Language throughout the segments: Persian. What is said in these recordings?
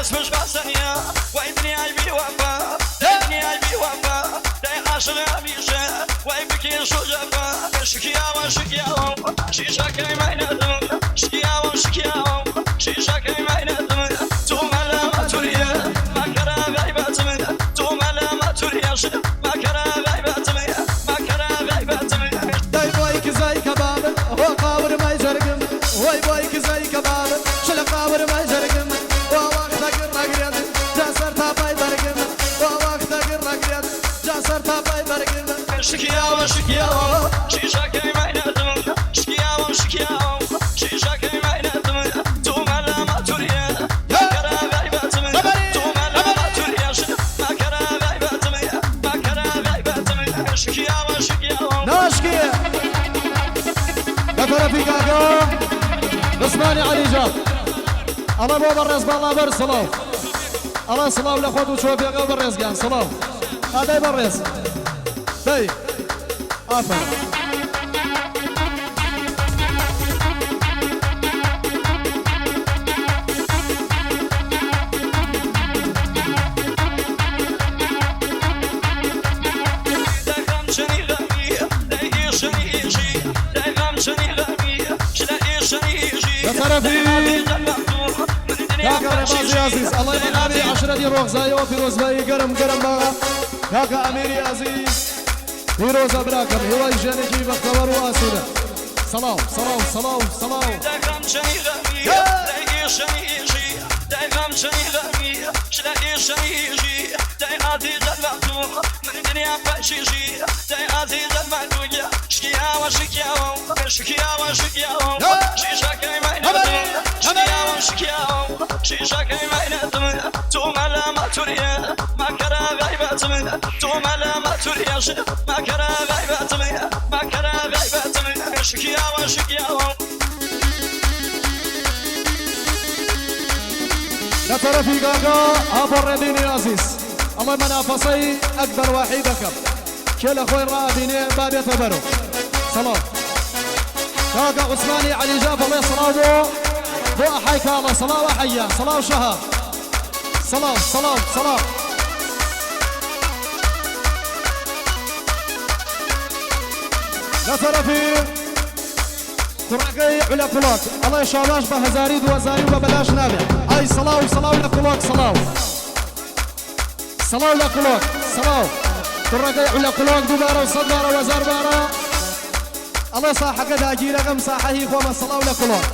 اسمش بحسنيا وابني عيبي وفا ابني عيبي وفا داي عاشق بيشه وابكي شو جفا شكيا وشكيا شيشا كاي ما ينادم شكيا وشكيا شيشا كاي ما ينادم توم على ما تريا ما كرا غيبات من توم على ما تريا ما كرا غيبات من ما كرا غيبات من داي بايك زي كباب هو قابر ما يجرقم واي بايك زي كباب شل قابر ما يجرقم ووقتك الرقريد جاسر تاباي برقم ووقتك الرقريد جاسر تاباي برقم شكيا وشكيا شيشا كاي ما ينادم شكيا وشكيا شيشا كاي ما ينادم توم على ما تريا ما كرا غيبات من توم على ما تريا ما كرا غيبات من ما كرا غيبات من شكيا وشكيا ناشكي كفر في كاكا عثماني علي جاب الله بو برز بالله بر صلاو الله صلاو لخوت وشوف يا برز كان صلاو هذا برز داي عفوا طرفي كاكا رمازي عزيز الله يمنعني 10 دي روغزاي وفيروز باي قرم باغا كاكا اميري عزيز فيروز ابراكم هو يجانيكي بخبر واسوده صلاو صلاو صلاو صلاو شيشا كاي ما ينادم توم على ما تريا ما كرا غيبات من توم على ما تريا ما كرا غيبات من ما كرا غيبات من شكيا وشكيا لطرفي كاكا ابو الرديني عزيز الله منافسي اكبر وحيدكم كل اخوي الرابيني باب يتبرو صلاة كاكا عثماني علي جاب الله صلاة بو احيك الله صلاة وحيا صلاة وشهر صلاة صلاة صلاة لطرفي تراقي على كلوك الله يشاباش بهزاريد وزاري وبلاش نابع اي صلاة وصلاة ولا كلوك صلاة صلاة ولا كلوك صلاة تراقي على كلوك دوبارة وصدارة وزار بارة الله صاحة كذا اجي رقم صاحة هي خوما صلاة ولا كلوك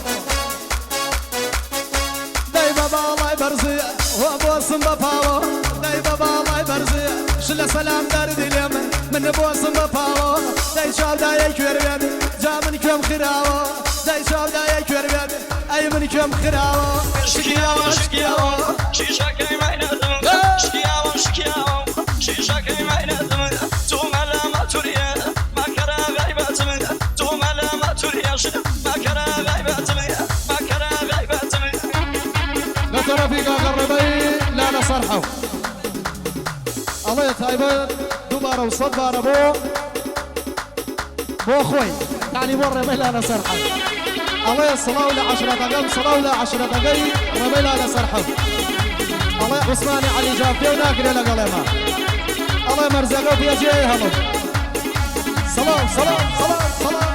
داي بابا الله يبرزي وابوسم باباو داي بابا الله يبرزي شل سلام دارد اليم من بوسم باباو داي شاب داي كوربيد جا من كم خراو داي شاب داي كوربيد اي من كم خراو شكيا وشكيا شيشا كاي ما ينادم شكيا وشكيا شيشا كاي ما ينادم توم على ما تريا ما كرا غيبات من توم على ما تريا ما كرا غيبات من ما كرا غيبات من ترى في قربي لا نصرحه الله يتايبر دوباره وصد باره بو اخوي يعني مره ما لا نصرحه الله يصلوا ل 10 دقائق صلوا ل 10 دقائق ربي لا نصرحه الله عثماني علي جابتي وناكل لا قلمه الله مرزقه في جهه صلاه صلاه صلاه صلاه